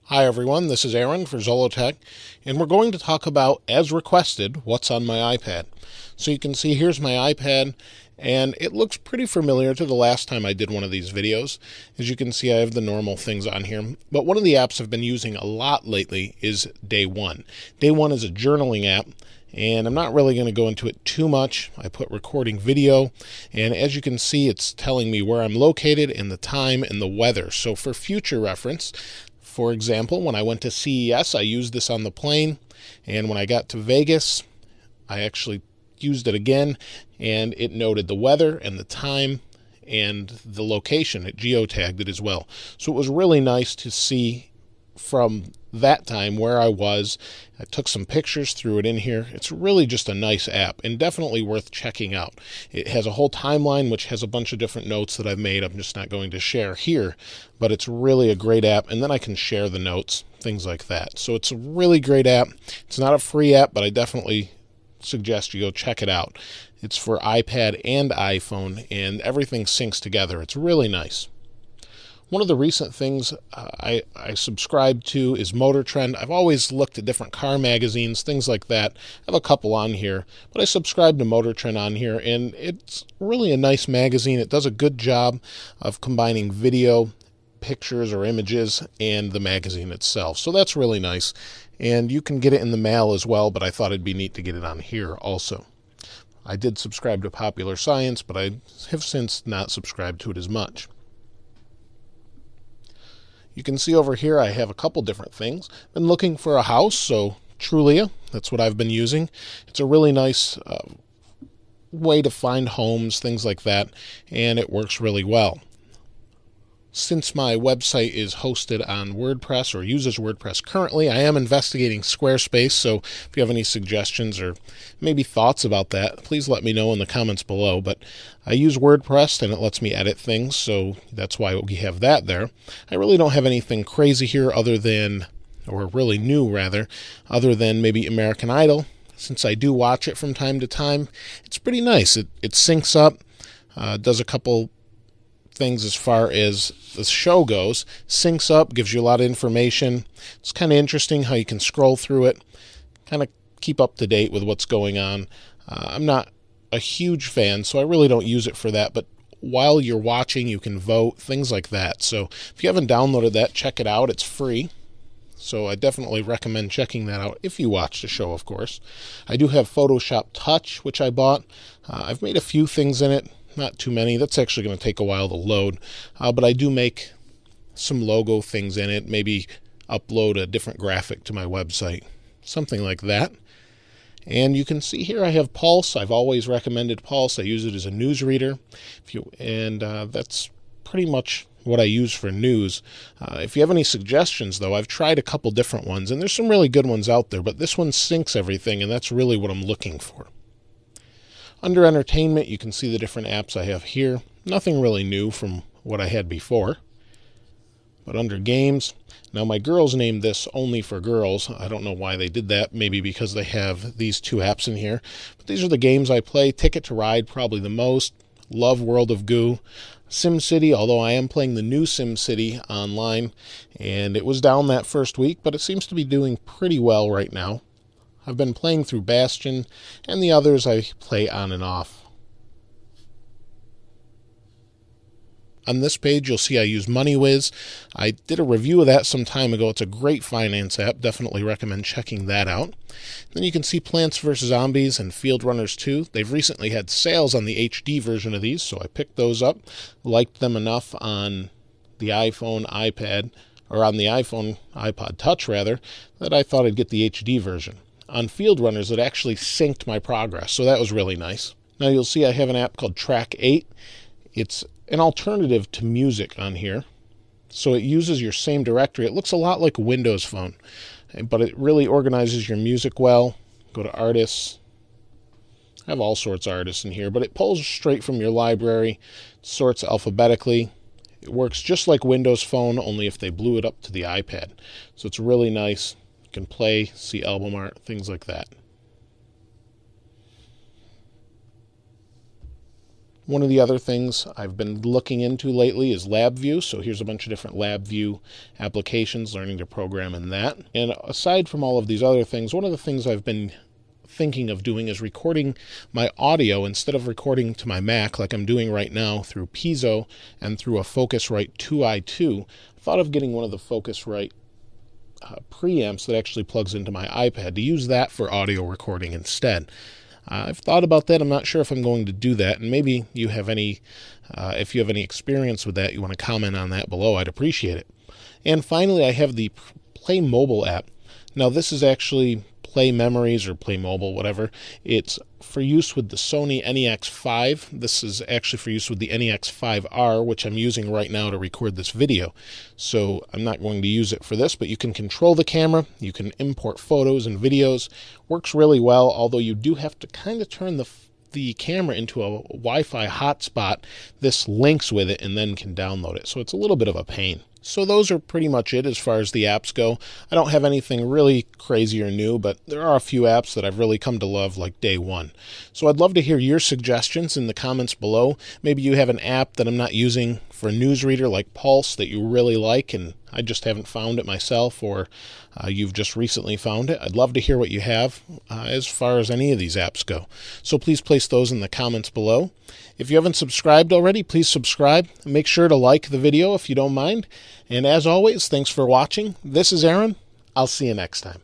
Hi everyone, this is Aaron for Zollotech, and we're going to talk about, as requested, what's on my iPad. So you can see here's my iPad, and it looks pretty familiar to the last time I did one of these videos. As you can see, I have the normal things on here, but one of the apps I've been using a lot lately is Day One. Day One is a journaling app, and I'm not really going to go into it too much. I put recording video, and as you can see, it's telling me where I'm located and the time and the weather. So for future reference, for example, when I went to CES, I used this on the plane, and when I got to Vegas, I actually used it again, and it noted the weather and the time and the location. It geotagged it as well. So it was really nice to see from that time where I was. I took some pictures, threw it in here. It's really just a nice app and definitely worth checking out. It has a whole timeline which has a bunch of different notes that I've made. I'm just not going to share here, but it's really a great app, and then I can share the notes, things like that. So it's a really great app. It's not a free app, but I definitely suggest you go check it out. It's for iPad and iPhone, and everything syncs together. It's really nice. One of the recent things I subscribe to is Motor Trend. I've always looked at different car magazines, things like that. I have a couple on here, but I subscribe to Motor Trend on here, and it's really a nice magazine. It does a good job of combining video, pictures or images, and the magazine itself. So that's really nice. And you can get it in the mail as well, but I thought it'd be neat to get it on here also. I did subscribe to Popular Science, but I have since not subscribed to it as much. You can see over here I have a couple different things. Been looking for a house, so Trulia, that's what I've been using. It's a really nice way to find homes, things like that, and it works really well. Since my website is hosted on WordPress or uses WordPress currently, I am investigating Squarespace, so if you have any suggestions or maybe thoughts about that, please let me know in the comments below. But I use WordPress and it lets me edit things, so that's why we have that there. I really don't have anything crazy here other than, or really new rather, other than maybe American Idol. Since I do watch it from time to time, it's pretty nice. It syncs up, does a couple things as far as the show goes, syncs up, gives you a lot of information. It's kind of interesting how you can scroll through it, kind of keep up to date with what's going on. I'm not a huge fan, so I really don't use it for that, but while you're watching, you can vote, things like that. So if you haven't downloaded that, check it out. It's free. So I definitely recommend checking that out if you watch the show, of course. I do have Photoshop Touch, which I bought. I've made a few things in it. Not too many. That's actually going to take a while to load. But I do make some logo things in it, maybe upload a different graphic to my website, something like that. And you can see here I have Pulse. I've always recommended Pulse. I use it as a news reader. That's pretty much what I use for news. If you have any suggestions, though, I've tried a couple different ones, and there's some really good ones out there, but this one syncs everything, and that's really what I'm looking for. Under Entertainment, you can see the different apps I have here. Nothing really new from what I had before. But under Games, now my girls named this Only for Girls. I don't know why they did that. Maybe because they have these two apps in here. But these are the games I play. Ticket to Ride, probably the most. Love World of Goo. SimCity, although I am playing the new SimCity online. And it was down that first week, but it seems to be doing pretty well right now. I've been playing through Bastion, and the others I play on and off. On this page, you'll see I use MoneyWiz. I did a review of that some time ago. It's a great finance app. Definitely recommend checking that out. Then you can see Plants vs. Zombies and Field Runners 2. They've recently had sales on the HD version of these, so I picked those up. Liked them enough on the iPhone, iPad, or on the iPhone, iPod Touch rather, that I thought I'd get the HD version. On Field Runners, it actually synced my progress, so that was really nice. Now you'll see I have an app called Track 8. It's an alternative to music on here, so it uses your same directory. It looks a lot like a Windows Phone, but it really organizes your music well. Go to Artists. I have all sorts of artists in here, but it pulls straight from your library, sorts alphabetically. It works just like Windows Phone, only if they blew it up to the iPad. So it's really nice. You can play, see album art, things like that. One of the other things I've been looking into lately is LabVIEW. So here's a bunch of different LabVIEW applications, learning to program in that. And aside from all of these other things, one of the things I've been thinking of doing is recording my audio instead of recording to my Mac like I'm doing right now through Piezo and through a Focusrite 2i2. I thought of getting one of the Focusrite preamps that actually plugs into my iPad to use that for audio recording instead. I've thought about that. I'm not sure if I'm going to do that, and maybe you have any, if you have any experience with that, you want to comment on that below, I'd appreciate it. And finally, I have the Play Mobile app. Now, this is actually Play Memories or Play Mobile, whatever. It's for use with the Sony NEX5. This is actually for use with the NEX5R, which I'm using right now to record this video. So I'm not going to use it for this, but you can control the camera. You can import photos and videos. Works really well, although you do have to kind of turn the camera into a Wi-Fi hotspot. This links with it and then can download it. So it's a little bit of a pain. So those are pretty much it as far as the apps go. I don't have anything really crazy or new, but there are a few apps that I've really come to love, like Day One. So I'd love to hear your suggestions in the comments below. Maybe you have an app that I'm not using for a newsreader like Pulse that you really like and I just haven't found it myself, or you've just recently found it. I'd love to hear what you have as far as any of these apps go. So please place those in the comments below. If you haven't subscribed already, please subscribe. Make sure to like the video if you don't mind. And as always, thanks for watching. This is Aaron. I'll see you next time.